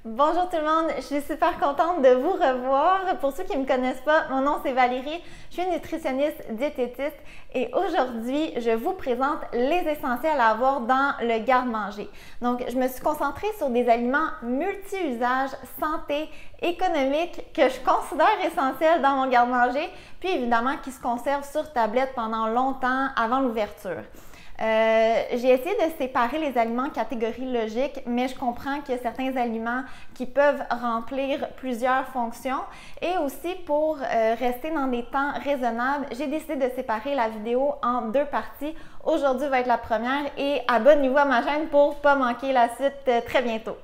Bonjour tout le monde, je suis super contente de vous revoir. Pour ceux qui ne me connaissent pas, mon nom c'est Valérie, je suis nutritionniste diététiste et aujourd'hui je vous présente les essentiels à avoir dans le garde-manger. Donc je me suis concentrée sur des aliments multi-usages, santé, économiques que je considère essentiels dans mon garde-manger, puis évidemment qui se conservent sur tablette pendant longtemps avant l'ouverture. J'ai essayé de séparer les aliments en catégories logiques, mais je comprends qu'il y a certains aliments qui peuvent remplir plusieurs fonctions. Et aussi, pour rester dans des temps raisonnables, j'ai décidé de séparer la vidéo en deux parties. Aujourd'hui va être la première et abonnez-vous à ma chaîne pour ne pas manquer la suite très bientôt.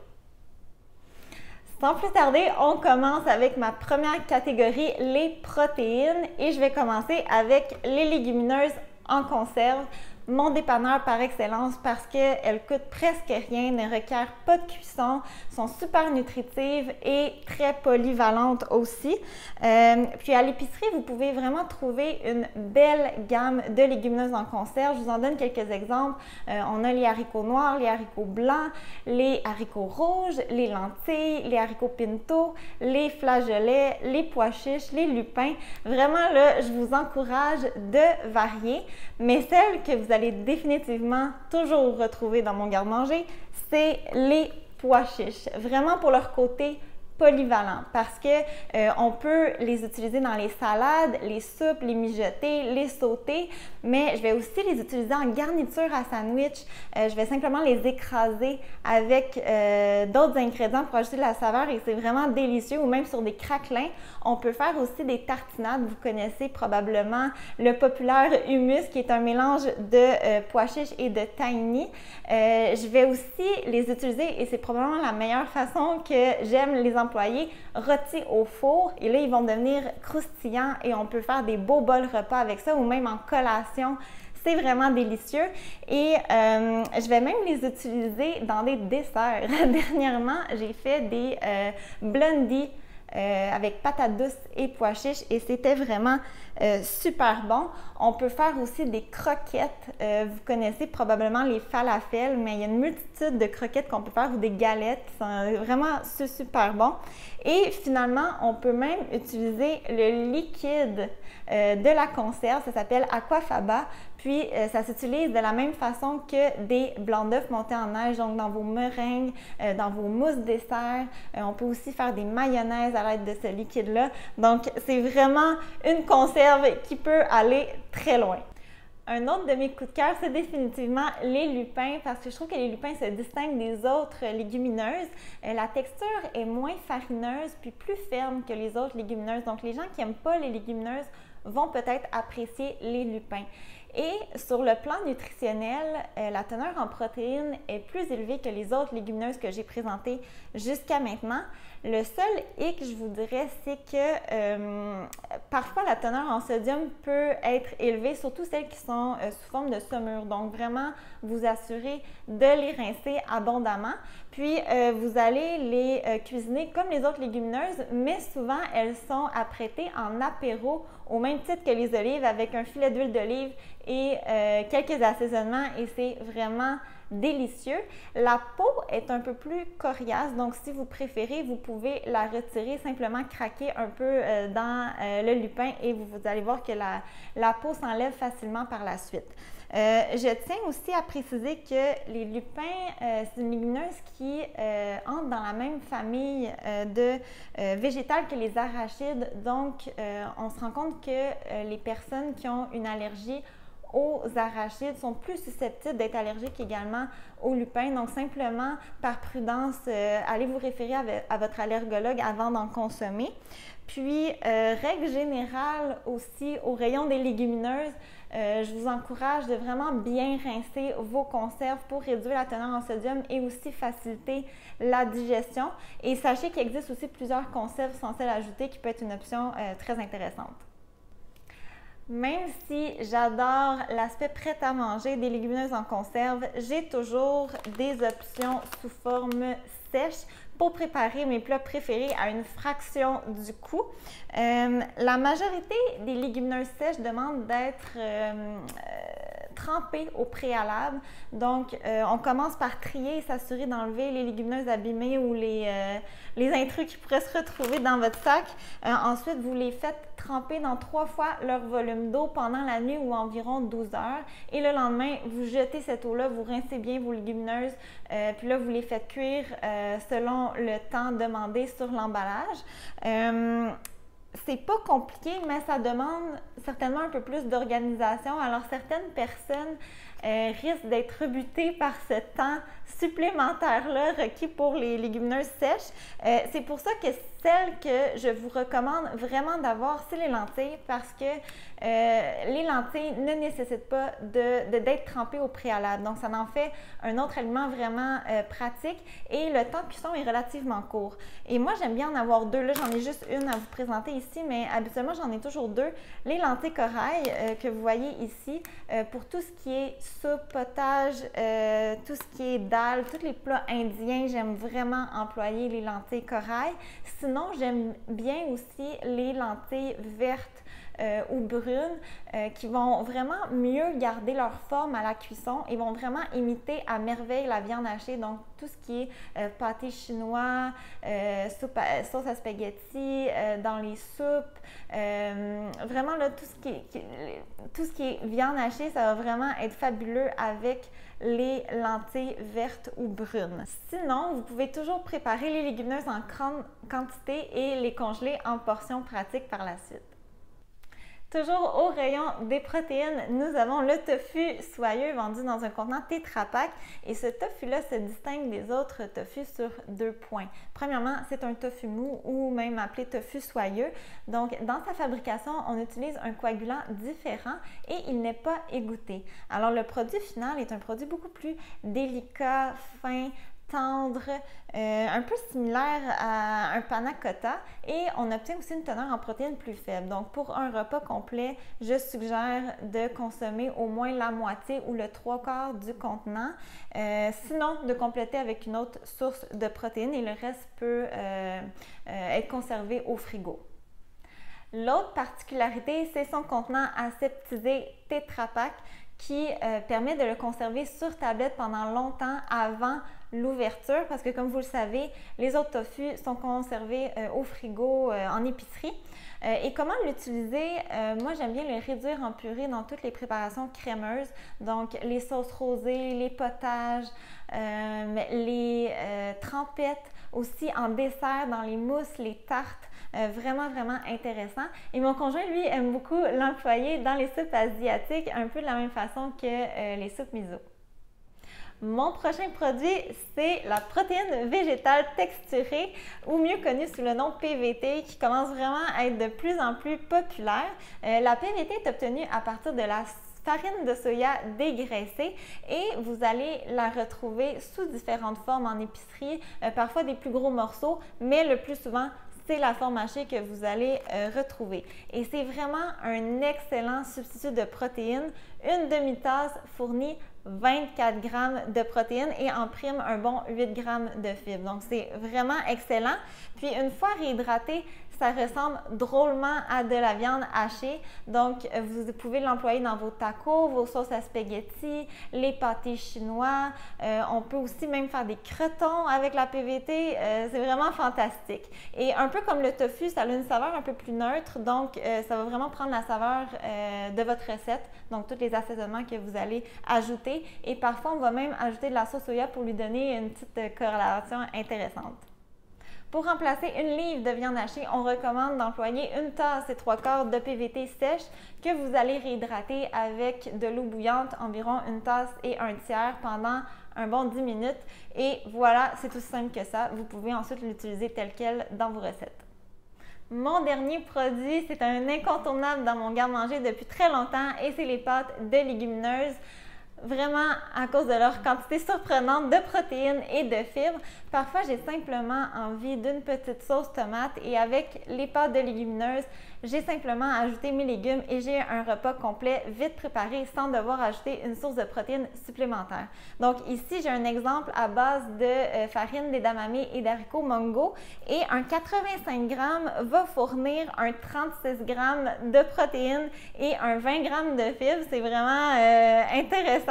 Sans plus tarder, on commence avec ma première catégorie, les protéines. Et je vais commencer avec les légumineuses en conserve. Mon dépanneur par excellence parce qu'elles coûtent presque rien, ne requièrent pas de cuisson, sont super nutritives et très polyvalentes aussi. Puis à l'épicerie, vous pouvez vraiment trouver une belle gamme de légumineuses en conserve. Je vous en donne quelques exemples. On a les haricots noirs, les haricots blancs, les haricots rouges, les lentilles, les haricots pinto, les flageolets, les pois chiches, les lupins. Vraiment là, je vous encourage de varier, mais celles que vous allez définitivement toujours retrouver dans mon garde-manger, c'est les pois chiches. Vraiment pour leur côté polyvalent parce que on peut les utiliser dans les salades, les soupes, les mijoter, les sauter, mais je vais aussi les utiliser en garniture à sandwich. Je vais simplement les écraser avec d'autres ingrédients pour ajouter de la saveur et c'est vraiment délicieux, ou même sur des craquelins. On peut faire aussi des tartinades. Vous connaissez probablement le populaire hummus qui est un mélange de pois chiches et de tahini. Je vais aussi les utiliser et c'est probablement la meilleure façon que j'aime les employés, rôtis au four, et là ils vont devenir croustillants et on peut faire des beaux bols repas avec ça ou même en collation. C'est vraiment délicieux et je vais même les utiliser dans des desserts. Dernièrement, j'ai fait des blondie avec patates douces et pois chiches et c'était vraiment super bon. On peut faire aussi des croquettes. Vous connaissez probablement les falafels, mais il y a une multitude de croquettes qu'on peut faire ou des galettes qui sont vraiment super bon. Et finalement, on peut même utiliser le liquide de la conserve. Ça s'appelle aquafaba. Puis, ça s'utilise de la même façon que des blancs d'œufs montés en neige, donc dans vos meringues, dans vos mousses dessert. On peut aussi faire des mayonnaises à l'aide de ce liquide-là. Donc, c'est vraiment une conserve qui peut aller très loin. Un autre de mes coups de cœur, c'est définitivement les lupins parce que je trouve que les lupins se distinguent des autres légumineuses. La texture est moins farineuse puis plus ferme que les autres légumineuses. Donc, les gens qui n'aiment pas les légumineuses vont peut-être apprécier les lupins. Et sur le plan nutritionnel, la teneur en protéines est plus élevée que les autres légumineuses que j'ai présentées jusqu'à maintenant. Le seul hic, je vous dirais, c'est que parfois la teneur en sodium peut être élevée, surtout celles qui sont sous forme de saumure. Donc vraiment, vous assurez de les rincer abondamment. Puis vous allez les cuisiner comme les autres légumineuses, mais souvent elles sont apprêtées en apéro au même titre que les olives avec un filet d'huile d'olive et quelques assaisonnements et c'est vraiment délicieux. La peau est un peu plus coriace, donc si vous préférez, vous pouvez la retirer, simplement craquer un peu dans le lupin et vous allez voir que la peau s'enlève facilement par la suite. Je tiens aussi à préciser que les lupins, c'est une légumineuse qui entre dans la même famille de végétales que les arachides. Donc, on se rend compte que les personnes qui ont une allergie aux arachides sont plus susceptibles d'être allergiques également aux lupins. Donc, simplement, par prudence, allez vous référer à votre allergologue avant d'en consommer. Puis, règle générale aussi, au rayon des légumineuses, je vous encourage de vraiment bien rincer vos conserves pour réduire la teneur en sodium et aussi faciliter la digestion. Et sachez qu'il existe aussi plusieurs conserves sans sel ajouté qui peut être une option très intéressante. Même si j'adore l'aspect prêt à manger des légumineuses en conserve, j'ai toujours des options sous forme sèche pour préparer mes plats préférés à une fraction du coût. La majorité des légumineuses sèches demandent d'être tremper au préalable. Donc, on commence par trier et s'assurer d'enlever les légumineuses abîmées ou les intrus qui pourraient se retrouver dans votre sac. Ensuite, vous les faites tremper dans 3 fois leur volume d'eau pendant la nuit ou environ 12 heures. Et le lendemain, vous jetez cette eau-là, vous rincez bien vos légumineuses, puis là, vous les faites cuire selon le temps demandé sur l'emballage. C'est pas compliqué, mais ça demande certainement un peu plus d'organisation. Alors, certaines personnes risquent d'être rebutées par ce temps supplémentaire-là requis pour les légumineuses sèches. C'est pour ça que celle que je vous recommande vraiment d'avoir, c'est les lentilles, parce que les lentilles ne nécessitent pas d'être trempées au préalable. Donc, ça en fait un autre aliment vraiment pratique et le temps de cuisson est relativement court. Et moi, j'aime bien en avoir 2. Là, j'en ai juste une à vous présenter ici, mais habituellement, j'en ai toujours 2. Les lentilles corail que vous voyez ici, pour tout ce qui est soupe, potage, tout ce qui est dalle, tous les plats indiens, j'aime vraiment employer les lentilles corail. Sinon, j'aime bien aussi les lentilles vertes ou brunes qui vont vraiment mieux garder leur forme à la cuisson et vont vraiment imiter à merveille la viande hachée. Donc, tout ce qui est pâté chinois, sauce à spaghetti, dans les soupes, vraiment là, tout ce qui est viande hachée, ça va vraiment être fabuleux avec les lentilles vertes ou brunes. Sinon, vous pouvez toujours préparer les légumineuses en grande quantité et les congeler en portions pratiques par la suite. Toujours au rayon des protéines, nous avons le tofu soyeux vendu dans un contenant Tetra Pak et ce tofu-là se distingue des autres tofu sur 2 points. Premièrement, c'est un tofu mou ou même appelé tofu soyeux. Donc, dans sa fabrication, on utilise un coagulant différent et il n'est pas égoutté. Alors, le produit final est un produit beaucoup plus délicat, fin, tendre, un peu similaire à un panna cotta et on obtient aussi une teneur en protéines plus faible. Donc, pour un repas complet, je suggère de consommer au moins la moitié ou le 3/4 du contenant. Sinon, de compléter avec une autre source de protéines et le reste peut être conservé au frigo. L'autre particularité, c'est son contenant aseptisé Tetra Pak qui permet de le conserver sur tablette pendant longtemps avant l'ouverture parce que comme vous le savez, les autres tofu sont conservés au frigo en épicerie. Et comment l'utiliser? Moi, j'aime bien le réduire en purée dans toutes les préparations crémeuses, donc les sauces rosées, les potages, les trempettes, aussi en dessert, dans les mousses, les tartes. Vraiment, vraiment intéressant. Et mon conjoint, lui, aime beaucoup l'employer dans les soupes asiatiques, un peu de la même façon que les soupes miso. Mon prochain produit, c'est la protéine végétale texturée, ou mieux connue sous le nom PVT, qui commence vraiment à être de plus en plus populaire. La PVT est obtenue à partir de la farine de soya dégraissée et vous allez la retrouver sous différentes formes en épicerie, parfois des plus gros morceaux, mais le plus souvent, c'est la forme hachée que vous allez retrouver. Et c'est vraiment un excellent substitut de protéines. Une demi-tasse fournit 24 grammes de protéines et en prime un bon 8 grammes de fibres. Donc, c'est vraiment excellent. Puis, une fois réhydraté, ça ressemble drôlement à de la viande hachée. Donc, vous pouvez l'employer dans vos tacos, vos sauces à spaghetti, les pâtés chinois. On peut aussi même faire des cretons avec la PVT. C'est vraiment fantastique. Et un peu comme le tofu, ça a une saveur un peu plus neutre. Donc, ça va vraiment prendre la saveur de votre recette. Donc, tous les assaisonnements que vous allez ajouter. Et parfois, on va même ajouter de la sauce soya pour lui donner une petite corrélation intéressante. Pour remplacer une livre de viande hachée, on recommande d'employer une tasse et 3/4 de PVT sèche que vous allez réhydrater avec de l'eau bouillante, environ une tasse et un tiers pendant un bon 10 minutes. Et voilà, c'est aussi simple que ça. Vous pouvez ensuite l'utiliser tel quel dans vos recettes. Mon dernier produit, c'est un incontournable dans mon garde-manger depuis très longtemps et c'est les pâtes de légumineuses. vraiment à cause de leur quantité surprenante de protéines et de fibres. Parfois, j'ai simplement envie d'une petite sauce tomate et avec les pâtes de légumineuses, j'ai simplement ajouté mes légumes et j'ai un repas complet vite préparé sans devoir ajouter une source de protéines supplémentaire. Donc ici, j'ai un exemple à base de farine d'edamame et d'haricots mongo et un 85 g va fournir un 36 g de protéines et un 20 g de fibres. C'est vraiment intéressant.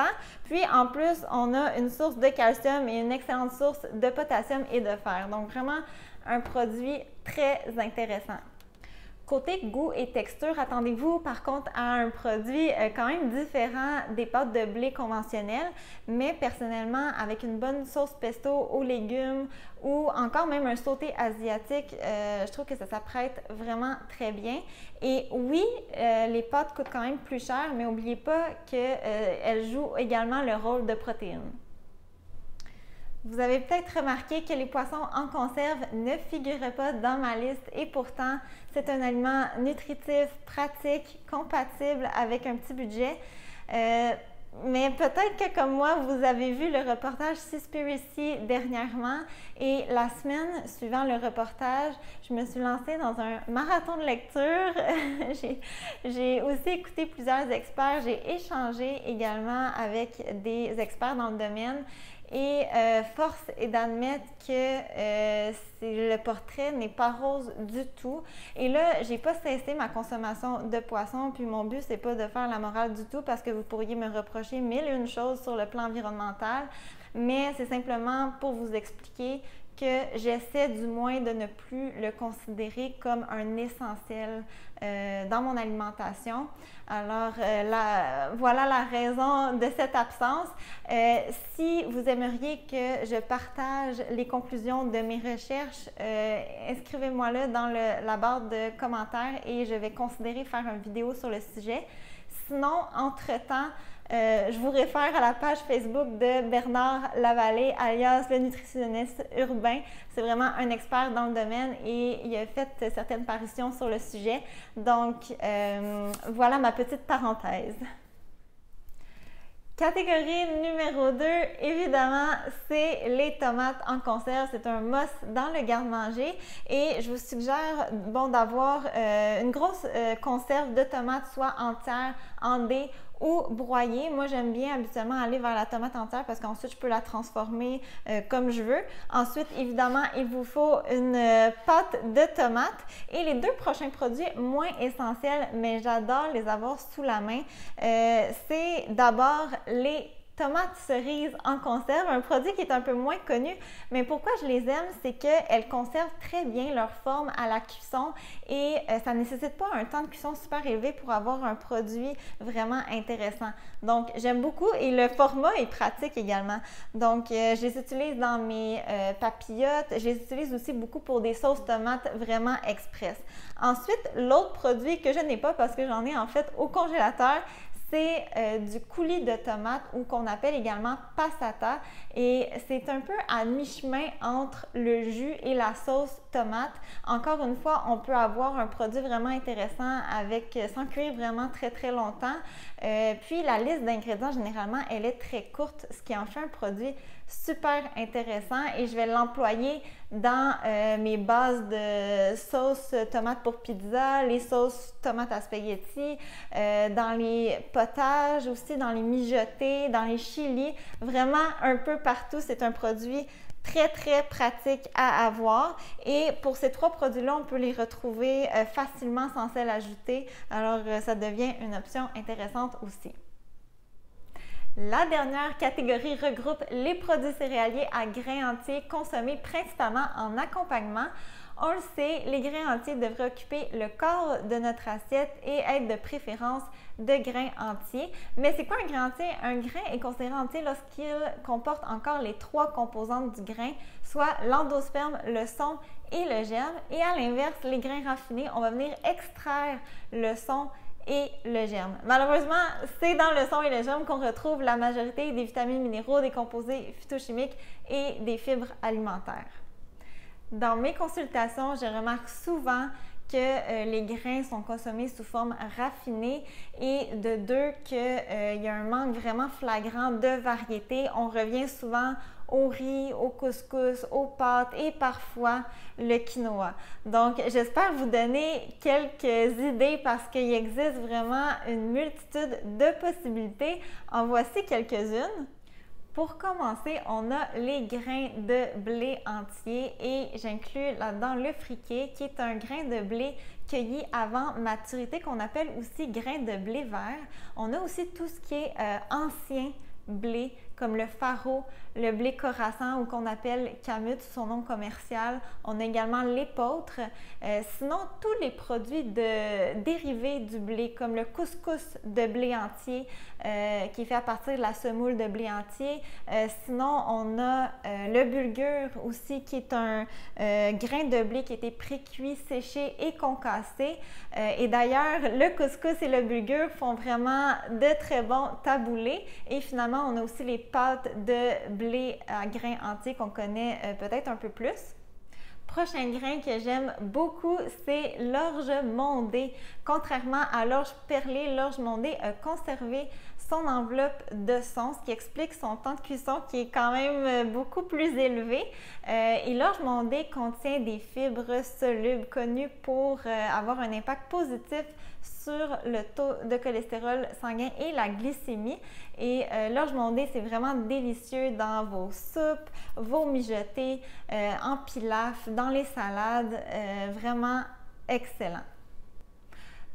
Puis en plus, on a une source de calcium et une excellente source de potassium et de fer. Donc vraiment un produit très intéressant. Côté goût et texture, attendez-vous par contre à un produit quand même différent des pâtes de blé conventionnelles, mais personnellement avec une bonne sauce pesto aux légumes ou encore même un sauté asiatique, je trouve que ça s'apprête vraiment très bien. Et oui, les pâtes coûtent quand même plus cher, mais n'oubliez pas qu'elles jouent également le rôle de protéines. Vous avez peut-être remarqué que les poissons en conserve ne figuraient pas dans ma liste et pourtant, c'est un aliment nutritif, pratique, compatible avec un petit budget. Mais peut-être que comme moi, vous avez vu le reportage Seaspiracy dernièrement et la semaine suivant le reportage, je me suis lancée dans un marathon de lecture. J'ai aussi écouté plusieurs experts, j'ai échangé également avec des experts dans le domaine. Et force est d'admettre que le portrait n'est pas rose du tout. Et là, j'ai pas cessé ma consommation de poisson, puis mon but, c'est pas de faire la morale du tout parce que vous pourriez me reprocher mille et une choses sur le plan environnemental, mais c'est simplement pour vous expliquer que j'essaie du moins de ne plus le considérer comme un essentiel dans mon alimentation. Alors, voilà la raison de cette absence. Si vous aimeriez que je partage les conclusions de mes recherches, inscrivez-moi là dans la barre de commentaires et je vais considérer faire une vidéo sur le sujet. Sinon, entre-temps, je vous réfère à la page Facebook de Bernard Lavallée, alias le nutritionniste urbain. C'est vraiment un expert dans le domaine et il a fait certaines parutions sur le sujet. Donc, voilà ma petite parenthèse. Catégorie numéro 2, évidemment, c'est les tomates en conserve. C'est un must dans le garde-manger et je vous suggère d'avoir une grosse conserve de tomates, soit entière, en dés ou broyée. Moi, j'aime bien habituellement aller vers la tomate entière parce qu'ensuite, je peux la transformer comme je veux. Ensuite, évidemment, il vous faut une pâte de tomate. Et les deux prochains produits moins essentiels, mais j'adore les avoir sous la main, c'est d'abord les tomates cerises en conserve, un produit qui est un peu moins connu, mais pourquoi je les aime, c'est qu'elles conservent très bien leur forme à la cuisson et ça ne nécessite pas un temps de cuisson super élevé pour avoir un produit vraiment intéressant. Donc, j'aime beaucoup et le format est pratique également. Donc, je les utilise dans mes papillotes, je les utilise aussi beaucoup pour des sauces tomates vraiment express. Ensuite, l'autre produit que je n'ai pas parce que j'en ai en fait au congélateur, c'est du coulis de tomates ou qu'on appelle également passata et c'est un peu à mi-chemin entre le jus et la sauce tomate. Encore une fois, on peut avoir un produit vraiment intéressant sans cuire vraiment très longtemps. Puis la liste d'ingrédients, généralement, elle est très courte, ce qui en fait un produit super intéressant et je vais l'employer dans mes bases de sauce tomate pour pizza, les sauces tomates à spaghetti, dans les potages aussi, dans les mijotés, dans les chilis, vraiment un peu partout. C'est un produit très pratique à avoir et pour ces trois produits-là, on peut les retrouver facilement sans sel ajouté. Alors, ça devient une option intéressante aussi. La dernière catégorie regroupe les produits céréaliers à grains entiers consommés principalement en accompagnement. On le sait, les grains entiers devraient occuper le corps de notre assiette et être de préférence de grains entiers. Mais c'est quoi un grain entier? Un grain est considéré entier lorsqu'il comporte encore les trois composantes du grain, soit l'endosperme, le son et le germe. Et à l'inverse, les grains raffinés, on va venir extraire le son et le germe. Malheureusement, c'est dans le son et le germe qu'on retrouve la majorité des vitamines, minéraux, des composés phytochimiques et des fibres alimentaires. Dans mes consultations, je remarque souvent que que les grains sont consommés sous forme raffinée et de deux qu'il y a un manque vraiment flagrant de variété. On revient souvent au riz, au couscous, aux pâtes et parfois le quinoa. Donc, j'espère vous donner quelques idées parce qu'il existe vraiment une multitude de possibilités. En voici quelques-unes. Pour commencer, on a les grains de blé entier et j'inclus là-dedans le friquet qui est un grain de blé cueilli avant maturité qu'on appelle aussi grain de blé vert. On a aussi tout ce qui est ancien blé comme le faro, le blé Khorassan ou qu'on appelle kamut, son nom commercial. On a également l'épeautre. Sinon, tous les produits dérivés du blé comme le couscous de blé entier qui est fait à partir de la semoule de blé entier. Sinon, on a le bulgur aussi qui est un grain de blé qui a été pré-cuit, séché et concassé. Et d'ailleurs, le couscous et le bulgur font vraiment de très bons taboulés. Et finalement, on a aussi les pâtes de blé à grains entiers qu'on connaît peut-être un peu plus. Prochain grain que j'aime beaucoup, c'est l'orge mondée. Contrairement à l'orge perlée, l'orge mondée a conservé son enveloppe de son, ce qui explique son temps de cuisson qui est quand même beaucoup plus élevé. Et l'orge mondée contient des fibres solubles connues pour avoir un impact positif sur le taux de cholestérol sanguin et la glycémie. Et l'orge mondée, c'est vraiment délicieux dans vos soupes, vos mijotés, en pilaf, dans les salades, vraiment excellent.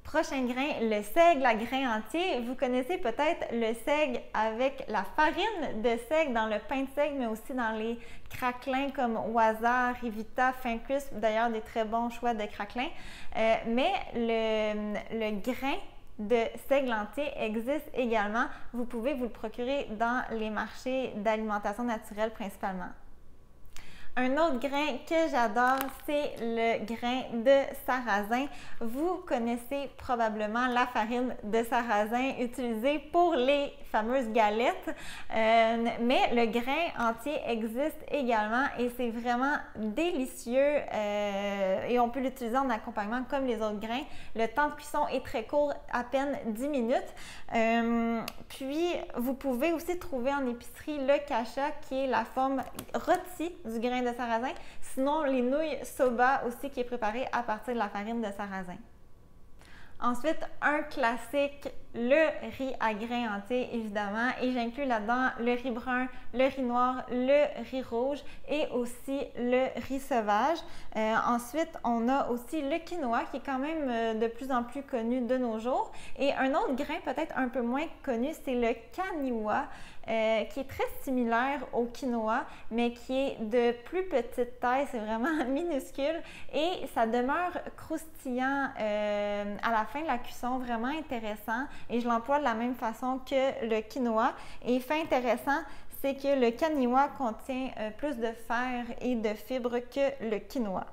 Prochain grain, le seigle à grains entiers. Vous connaissez peut-être le seigle avec la farine de seigle dans le pain de seigle, mais aussi dans les craquelins comme Oisa, Rivita, Fincus, d'ailleurs des très bons choix de craquelins. Mais le grain de seigle entier existe également. Vous pouvez vous le procurer dans les marchés d'alimentation naturelle principalement. Un autre grain que j'adore, c'est le grain de sarrasin. Vous connaissez probablement la farine de sarrasin utilisée pour les fameuses galettes, mais le grain entier existe également et c'est vraiment délicieux et on peut l'utiliser en accompagnement comme les autres grains. Le temps de cuisson est très court, à peine 10 minutes. Puis, vous pouvez aussi trouver en épicerie le kasha qui est la forme rôtie du grain de sarrasin. Sinon, les nouilles soba aussi qui est préparée à partir de la farine de sarrasin. Ensuite, un classique, le riz à grains entiers, évidemment, et j'inclus là-dedans le riz brun, le riz noir, le riz rouge et aussi le riz sauvage. Ensuite, on a aussi le quinoa qui est quand même de plus en plus connu de nos jours. Et un autre grain peut-être un peu moins connu, c'est le kaniwa, qui est très similaire au quinoa, mais qui est de plus petite taille, c'est vraiment minuscule et ça demeure croustillant à la fin de la cuisson, vraiment intéressant et je l'emploie de la même façon que le quinoa. Et fait intéressant, c'est que le kaniwa contient plus de fer et de fibres que le quinoa.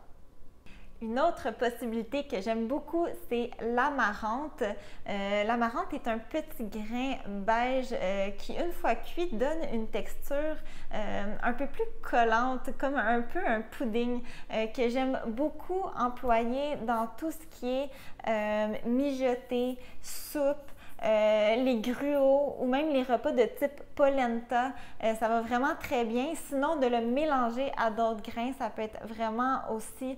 Une autre possibilité que j'aime beaucoup, c'est l'amarante. L'amarante est un petit grain beige qui, une fois cuit, donne une texture un peu plus collante, comme un peu un pudding, que j'aime beaucoup employer dans tout ce qui est mijoté, soupe, les gruaux ou même les repas de type polenta, ça va vraiment très bien. Sinon, de le mélanger à d'autres grains, ça peut être vraiment aussi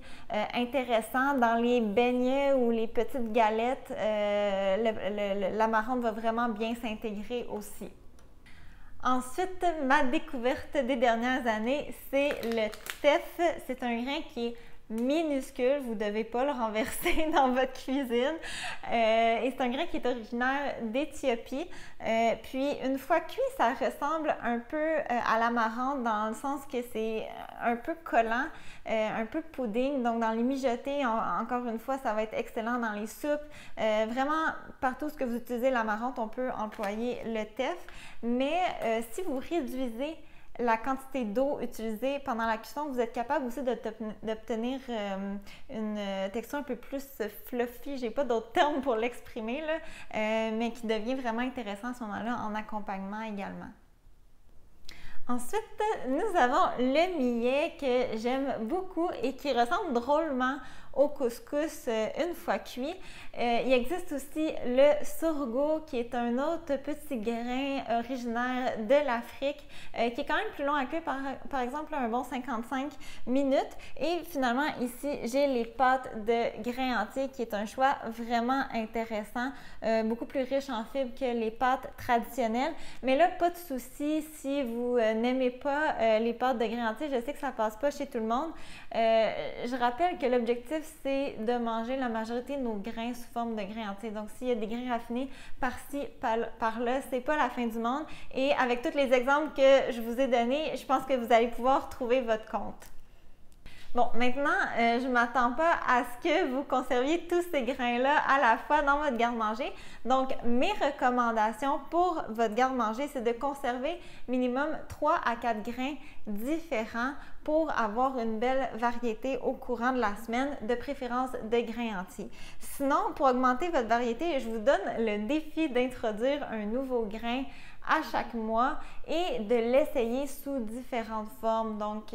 intéressant. Dans les beignets ou les petites galettes, l'amarante va vraiment bien s'intégrer aussi. Ensuite, ma découverte des dernières années, c'est le teff. C'est un grain qui est minuscule, vous ne devez pas le renverser dans votre cuisine. Et c'est un grain qui est originaire d'Éthiopie. Puis une fois cuit, ça ressemble un peu à l'amarante dans le sens que c'est un peu collant, un peu pudding. Donc dans les mijotés, encore une fois, ça va être excellent dans les soupes. Vraiment, partout où vous utilisez l'amarante, on peut employer le teff. Mais si vous réduisez la quantité d'eau utilisée pendant la cuisson, vous êtes capable aussi d'obtenir une texture un peu plus fluffy. J'ai pas d'autres termes pour l'exprimer, mais qui devient vraiment intéressant à ce moment-là en accompagnement également. Ensuite, nous avons le millet que j'aime beaucoup et qui ressemble drôlement au couscous une fois cuit. Il existe aussi le sorgho qui est un autre petit grain originaire de l'Afrique qui est quand même plus long à cuire, par exemple un bon 55 minutes. Et finalement ici, j'ai les pâtes de grains entiers qui est un choix vraiment intéressant, beaucoup plus riche en fibres que les pâtes traditionnelles. Mais là, pas de souci si vous n'aimez pas les pâtes de grains entiers. Je sais que ça passe pas chez tout le monde. Je rappelle que l'objectif, c'est de manger la majorité de nos grains sous forme de grains entiers. Donc, s'il y a des grains raffinés par-ci, par-là, c'est pas la fin du monde. Et avec tous les exemples que je vous ai donnés, je pense que vous allez pouvoir trouver votre compte. Bon, maintenant, je ne m'attends pas à ce que vous conserviez tous ces grains-là à la fois dans votre garde-manger. Donc, mes recommandations pour votre garde-manger, c'est de conserver minimum 3 à 4 grains différents pour avoir une belle variété au courant de la semaine, de préférence de grains entiers. Sinon, pour augmenter votre variété, je vous donne le défi d'introduire un nouveau grain à chaque mois et de l'essayer sous différentes formes. Donc,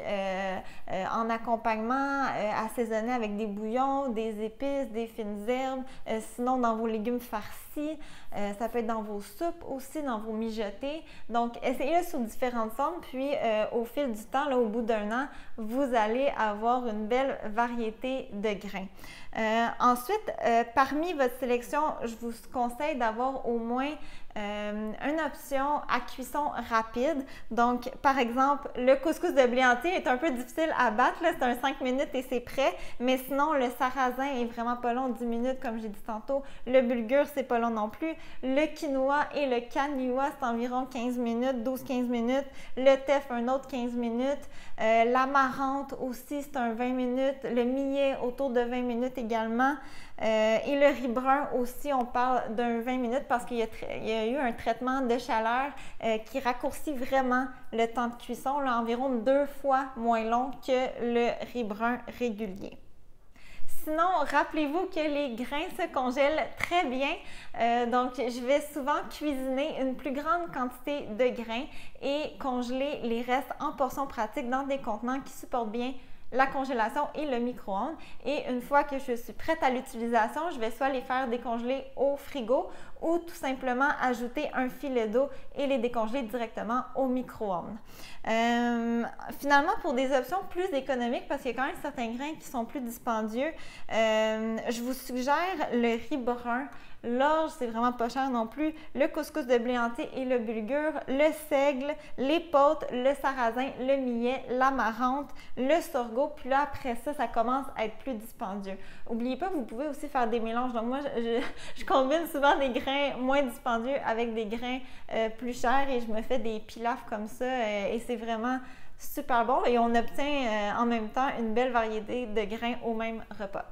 en accompagnement, assaisonné avec des bouillons, des épices, des fines herbes, sinon dans vos légumes farcis, ça peut être dans vos soupes aussi, dans vos mijotés. Donc, essayez-le sous différentes formes, puis au fil du temps, là, au bout d'un an, vous allez avoir une belle variété de grains. Ensuite, parmi votre sélection, je vous conseille d'avoir au moins une option à cuisson rapide. Donc, par exemple, le couscous de blé entier est un peu difficile à battre. C'est un 5 minutes et c'est prêt. Mais sinon, le sarrasin est vraiment pas long, 10 minutes comme j'ai dit tantôt. Le bulgur, c'est pas long non plus. Le quinoa et le quinoa, c'est environ 15 minutes, 12-15 minutes. Le teff, un autre 15 minutes. L'amarante aussi, c'est un 20 minutes. Le millet, autour de 20 minutes également. Et le riz brun aussi, on parle d'un 20 minutes parce qu'il y a eu un traitement de chaleur qui raccourcit vraiment le temps de cuisson, là, environ 2 fois moins long que le riz brun régulier. Sinon, rappelez-vous que les grains se congèlent très bien. Donc, je vais souvent cuisiner une plus grande quantité de grains et congeler les restes en portions pratiques dans des contenants qui supportent bien la congélation et le micro-ondes. Et une fois que je suis prête à l'utilisation, je vais soit les faire décongeler au frigo ou tout simplement ajouter un filet d'eau et les décongeler directement au micro-ondes. Finalement, pour des options plus économiques, parce qu'il y a quand même certains grains qui sont plus dispendieux, je vous suggère le riz brun. L'orge, c'est vraiment pas cher non plus. Le couscous de blé entier et le bulgur, le seigle, l'épeautre, le sarrasin, le millet, l'amarante, le sorgho. Puis là, après ça, ça commence à être plus dispendieux. N'oubliez pas, vous pouvez aussi faire des mélanges. Donc moi, je combine souvent des grains moins dispendieux avec des grains plus chers et je me fais des pilafs comme ça et c'est vraiment super bon. Et on obtient en même temps une belle variété de grains au même repas.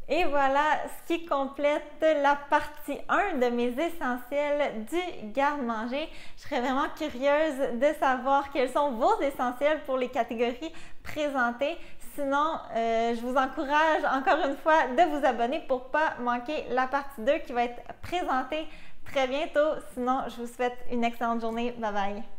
Et voilà ce qui complète la partie 1 de mes essentiels du garde-manger. Je serais vraiment curieuse de savoir quels sont vos essentiels pour les catégories présentées. Sinon, je vous encourage encore une fois de vous abonner pour ne pas manquer la partie 2 qui va être présentée très bientôt. Sinon, je vous souhaite une excellente journée. Bye bye!